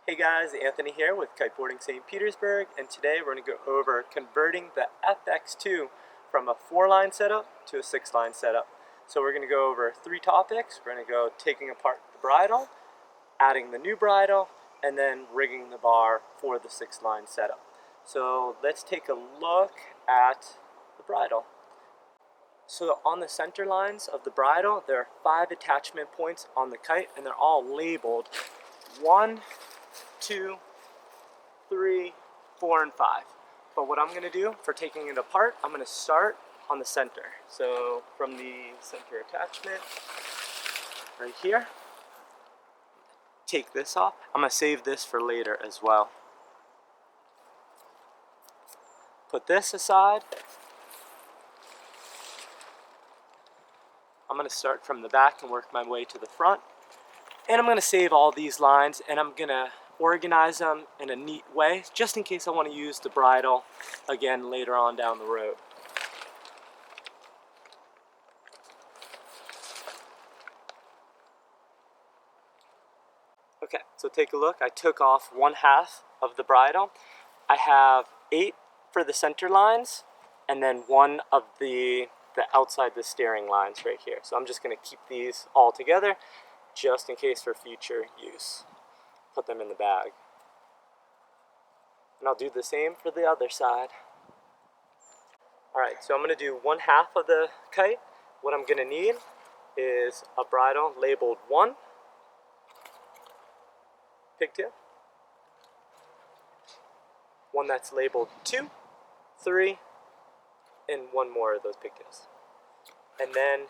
Hey guys, Anthony here with Kiteboarding St. Petersburg, and today we're going to go over converting the FX2 from a 4-line setup to a 6-line setup. So we're going to go over 3 topics. We're going to go taking apart the bridle, adding the new bridle, and then rigging the bar for the 6-line setup. So let's take a look at the bridle. So on the center lines of the bridle, there are 5 attachment points on the kite, and they're all labeled 1, 2, 3, 4, and 5. But what I'm going to do for taking it apart, I'm going to start on the center. So from the center attachment right here, take this off. I'm going to save this for later as well. Put this aside. I'm going to start from the back and work my way to the front. And I'm going to save all these lines, and I'm going to organize them in a neat way, just in case I want to use the bridle again later on down the road. Okay, so take a look. I took off 1/2 of the bridle. I have 8 for the center lines, and then 1 of the outside the steering lines right here. So I'm just going to keep these all together, just in case for future use. Put them in the bag. And I'll do the same for the other side. Alright, so I'm going to do 1/2 of the kite. What I'm going to need is a bridle labeled 1, pigtail, 1 that's labeled 2, 3, and 1 more of those pigtails. And then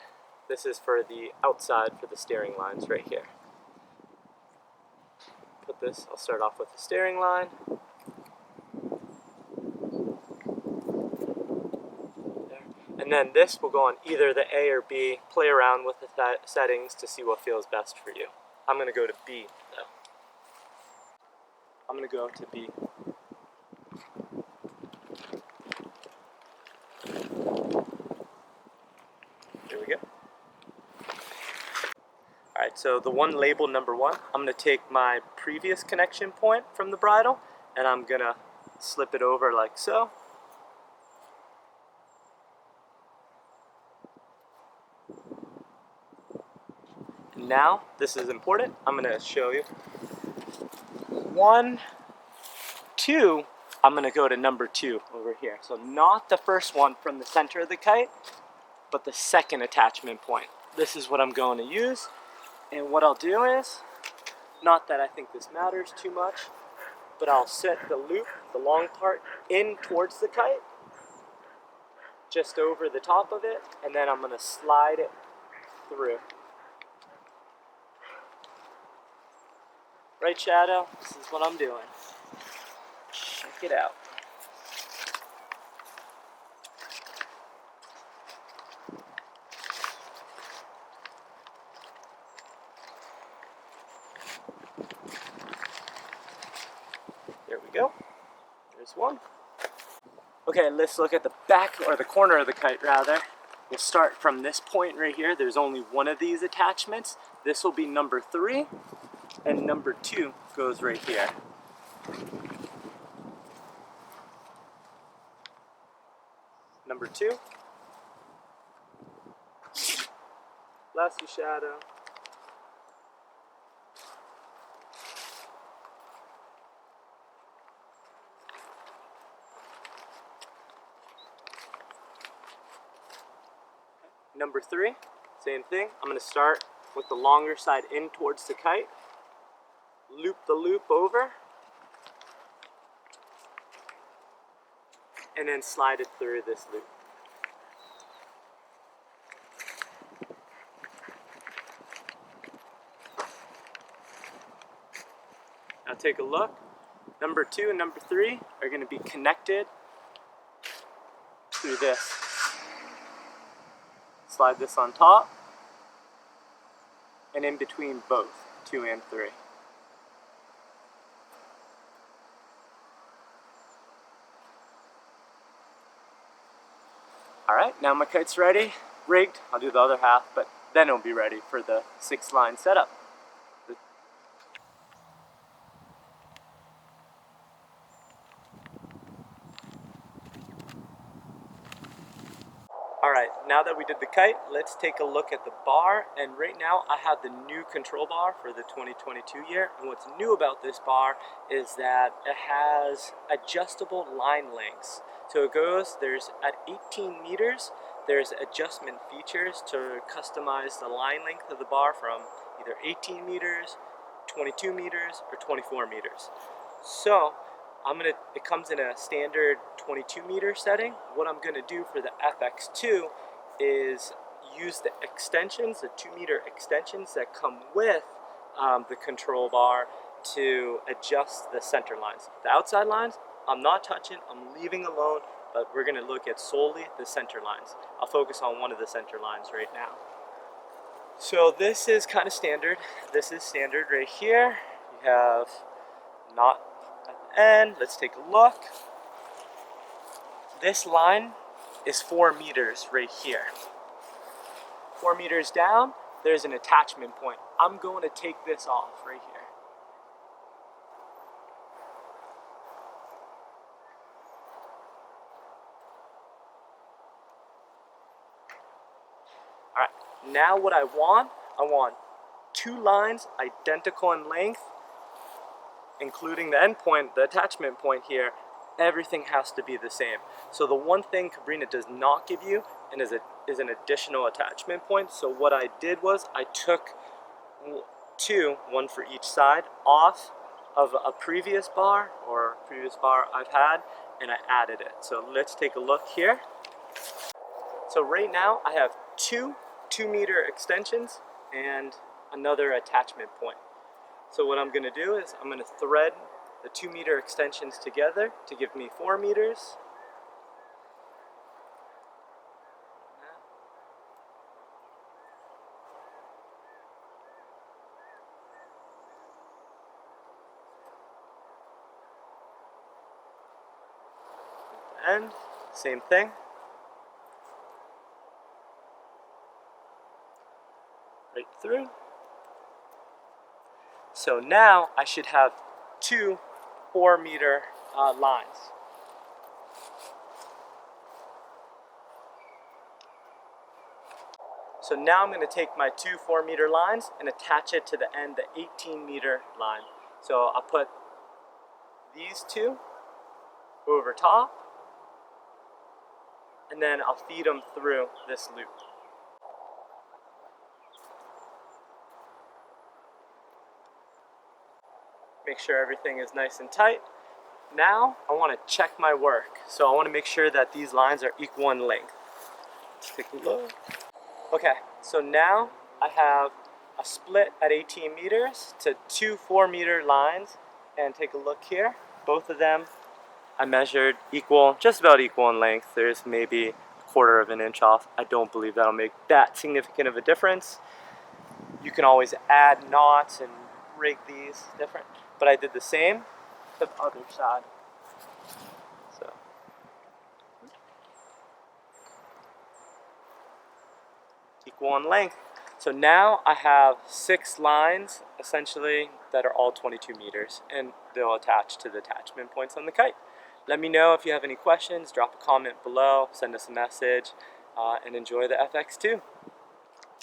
this is for the outside for the steering lines right here. Put this, I'll start off with the steering line. There. And then this will go on either the A or B. Play around with the settings to see what feels best for you. I'm going to go to B though. I'm going to go to B. Here we go. Alright, so the one labeled number 1, I'm going to take my previous connection point from the bridle, and I'm going to slip it over like so. Now, this is important, I'm going to show you. 1, 2, I'm going to go to number 2 over here. So not the first one from the center of the kite, but the second attachment point. This is what I'm going to use. And what I'll do is, not that I think this matters too much, but I'll set the loop, the long part, in towards the kite, just over the top of it, and then I'm going to slide it through. Right, Shadow? This is what I'm doing. Check it out. There we go. There's one. Okay, let's look at the back, or the corner of the kite rather. We'll start from this point right here. There's only one of these attachments. This will be number 3, and number 2 goes right here. Number 2. Bless you, Shadow. Number 3, same thing. I'm going to start with the longer side in towards the kite, loop the loop over, and then slide it through this loop. Now take a look. Number 2 and number 3 are going to be connected through this. Slide this on top, and in between both 2 and 3. Alright, now my kite's ready, rigged. I'll do the other half, but then it'll be ready for the 6-line setup. Alright, now that we did the kite, let's take a look at the bar. And right now I have the new control bar for the 2022 year. And what's new about this bar is that it has adjustable line lengths. So it goes, there's at 18 meters, there's adjustment features to customize the line length of the bar from either 18 meters, 22 meters, or 24 meters. So it comes in a standard 22 meter setting. What I'm gonna do for the FX2 is use the extensions, the 2 meter extensions that come with the control bar to adjust the center lines. The outside lines, I'm not touching, I'm leaving alone, but we're gonna look at solely the center lines. I'll focus on one of the center lines right now. So this is kind of standard. This is standard right here. You have knot at the end. Let's take a look. This line is 4 meters right here. 4 meters down, there's an attachment point. I'm going to take this off right here. Alright, now what I want 2 lines identical in length, including the end point, the attachment point here. Everything has to be the same. So the one thing Cabrinha does not give you and is an additional attachment point. So what I did was I took 2, one for each side, off of a previous bar I've had, and I added it. So let's take a look here. So right now I have 2 2-meter extensions and another attachment point. So what I'm going to do is I'm going to thread the 2-meter extensions together to give me 4 meters. And same thing. Right through. So now I should have 2 4-meter lines. So now I'm going to take my 2 4-meter lines and attach it to the end, the 18-meter line. So I'll put these 2 over top, and then I'll feed them through this loop. Make sure everything is nice and tight. Now I want to check my work. So I want to make sure that these lines are equal in length. Let's take a look. Okay, so now I have a split at 18 meters to 2 4-meter lines. And take a look here. Both of them I measured equal, just about equal in length. There's maybe 1/4 of an inch off. I don't believe that'll make that significant of a difference. You can always add knots and rig these different, but I did the same to the other side. So equal in length. So now I have 6 lines essentially that are all 22 meters, and they'll attach to the attachment points on the kite. Let me know if you have any questions. Drop a comment below, send us a message, and enjoy the FX2.